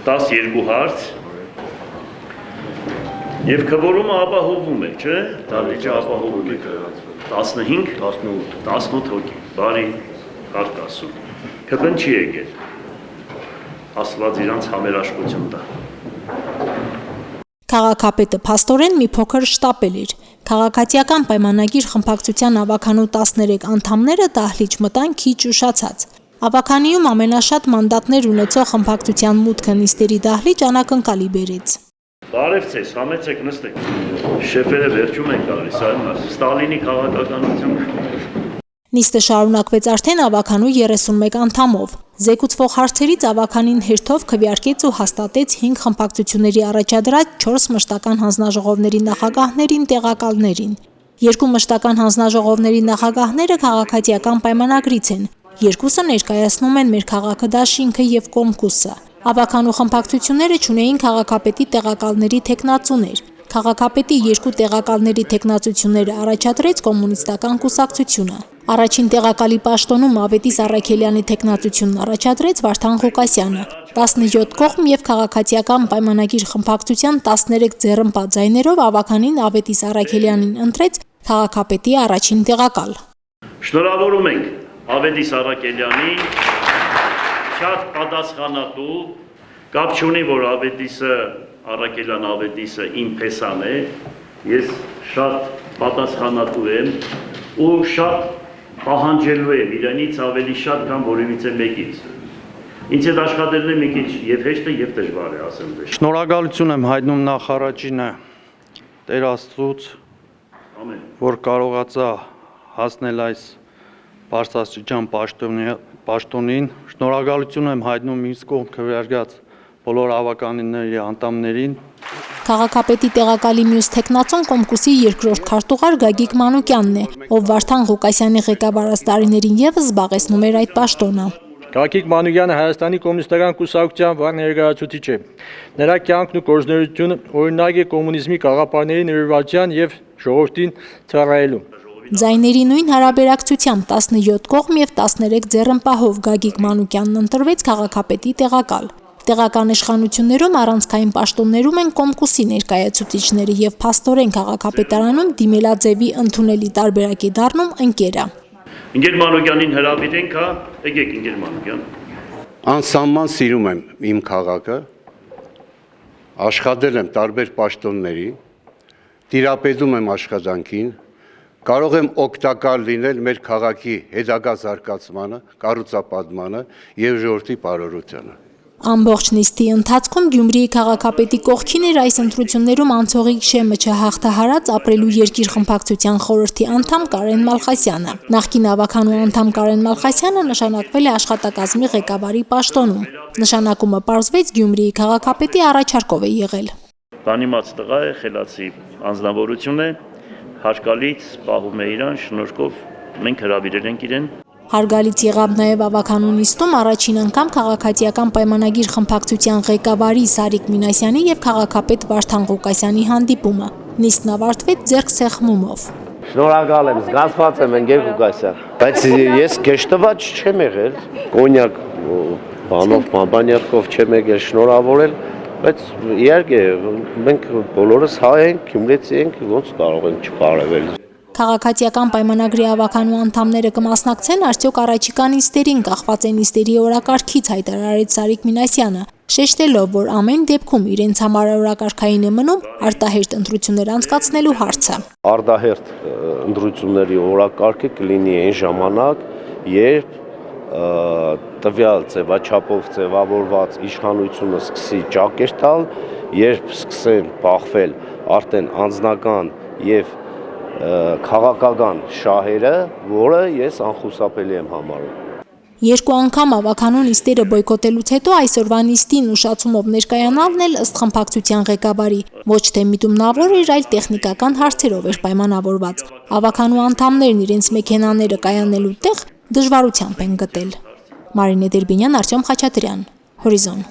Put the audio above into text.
12 հարց եւ քվորումը ապահովում է, չէ՞։ Դահլիճը ապահովում է 15, 18 հոգի։ Բարի հարկ ասում։ Քվեն չի եկել։ Աստված իրանց համերաշխություն տա։ Քաղաքապետը փաստորեն մի փոքր շտապել էր։ Քաղաքացիական պայմանագիր խմբակցության ավականու 13 անդամները դահլիճ մտան քիչ ուշացած։ Ավականիում ամենաշատ մանդատներ ունեցող խմբակցության մուտքը նիստերի դահլիճ անակնկալի բերեց։ Բարև ձեզ, համեցեք նստեք։ Շեֆերը վերջում են գալիս, այո, Ստալինի քաղաքականություն։ Նիստը շարունակվեց արդեն ավականու 31 անդամով։ Զեկուցվող հարցերից ավականին հերթով քվեարկեց ու հաստատեց 5 խմբակցությունների առաջադրած 4 մշտական հանձնաժողովների նախագահներին տեղակալներին։ 2 մշտական հանձնաժողովների նախագահները քաղաքացիական պայմանագրից են։ Երկուսը ներկայացնում են մեր քաղաքը դաշինքը եւ Կոմկուսը։ Ավականու խմբակցությունները չունեին քաղաքապետի տեղակալների թեկնածուներ։ Քաղաքապետի 2 տեղակալների թեկնածությունները առաջադրեց կոմունիստական կուսակցությունը։ Առաջին տեղակալի պաշտոնում Ավետիս Առաքելյանի թեկնածությունն առաջադրեց Վարդան Ղուկասյանը։ 17 կողմ եւ քաղաքացիական պայմանագիր խմբակցության 13 ձեռնպա ձայներով ավականին Ավետիս Առաքելյանին ընտրեց քաղաքապետի առաջին տեղակալ։ Շնորհավորում ենք Ավետիս Առաքելյանին, շատ պատասխանատու, կապ չունի, որ Առաքելյան Ավետիսը իմ փեսան է, ես շատ պատասխանատու եմ ու շատ պահանջելու եմ իրենից ավելի շատ, քան որևիցե մեկից։ Ինձ հետ աշխատելն է մի քիչ եւ հեշտ է եւ դժվար է, ասեմ դե։ Շնորհակալություն եմ հայտնում նախ առաջինը Տեր Աստծուց, որ կարողացա հասնել այս բարձրաստիճան պաշտոնին։ Շնորհակալություն եմ հայտնում ինձ կողմ քվեարկած բոլոր ավականիների անդամներին։ Քաղաքապետի տեղակալի մյուս թեկնածուն Կոմկուսի երկրորդ քարտուղար Գագիկ Մանուկյանն է, ով Վարդան Ղուկասյանի ղեկավարած տարիներին եւս զբաղեցնում էր այդ պաշտոնը։ Գագիկ Մանուկյանը Հայաստանի կոմունիստական կուսակցության վառ ներկայացուցիչ է։ Նրա կյանքն ու գործունեությունը օրինակ է կոմունիզմի գաղափարների նվիրվածության եւ ժողովրդին ծառայելու։ Ձայների նույն հարաբերակցությամբ 17 կողմ եւ 13 ձեռնպահով Գագիկ Մանուկյանն ընտրվեց քաղաքապետի տեղակալ։ Տեղական իշխանություններում առանցքային պաշտոններում են Կոմկուսի ներկայացուցիչները եւ փաստորեն քաղաքապետարանում դիմելաձևի ընդունելի տարբերակի դառնում ընկերը։ Ընկեր Մանուկյանին հրավիրենք, հա, եկեք ընկեր Մանուկյան։ Անսահման սիրում եմ իմ քաղաքը, աշխատել եմ տարբեր պաշտոնների, տիրապետում եմ աշխատանքին, կարող եմ օգտակար լինել մեր քաղաքի հետագա զարգացմանը, կառուցապատմանը եւ ժողովրդի բարօրությանը։ Ամբողջ նիստի ընթացքում Գյումրիի քաղաքապետի կողքին էր այս ընտրություններում անցողիկ շեմը չհաղթահարած ապրելու երկիր խմբակցության խորհրդի անդամ Կարեն Մալխասյանը։ Նախկին ավականու անդամ Կարեն Մալխասյանը նշանակվել է աշխատակազմի ղեկավարի պաշտոնում։ Նշանակումը պարզվեց Գյումրիի քաղաքապետի առաջարկով է եղել։ Բանիմաց տղա է, խելացի անձնավորություն է, հարկալից պահում է իրան, շնորհքով մենք հրավիրել ենք իրեն։ Հարգալից եղավ նաև ավականու նիստում առաջին անգամ քաղաքացիական պայմանագիր խմբակցության ղեկավարի Սարիկ Մինասյանի եւ քաղաքապետ Վարդան Ղուկասյանի հանդիպումը։ Նիստն ավարտվեց ձեռքսեղմումով։ Շնորհակալ եմ, զգացված եմ ընկեր Ղուկասյան, բայց ես գեշտված չեմ եղել, կոնյակ բանով չեմ եկել շնորհավորել, բայց իհարկե մենք բոլորս հայ ենք, գյումրեցի ենք, ոնց կարող ենք չբարևել։ Քաղաքացիական պայմանագրի ավականու անդամները կմասնակցեն արդյոք առաջիկա նիստերին, կախված է նիստերի օրակարգից, հայտարարեց Սարիկ Մինասյանը, շեշտելով, որ ամեն դեպքում իրենց համար օրակարգային է մնում արտահերթ ընտրություններ անցկացնելու հարցը։ Արտահերթ ընտրությունների օրակարգը կլինի այն ժամանակ, երբ տվյալ ձևաչափով ձևավորված իշխանությունը սկսի ճակեր տալ, երբ սկսեն բախվել արդեն անձնական եւ քաղաքական շահերը, որը ես անխուսափելի եմ համարում։ Երկու անգամ ավականու նիստերը բոյկոտելուց հետո այսօրվա նիստին ուշացումով ներկայանալն էլ ըստ խմբակցության ղեկավարի ոչ թե միտումնավոր էր, այլ տեխնիկական հարցերով էր պայմանավորված։ Ավականու անդամներն իրենց մեքենաները կայանելու տեղ դժվարությամբ են գտել։ Մարինե Դերբինյան, Արտյոմ Խաչատրյան, Հորիզոն։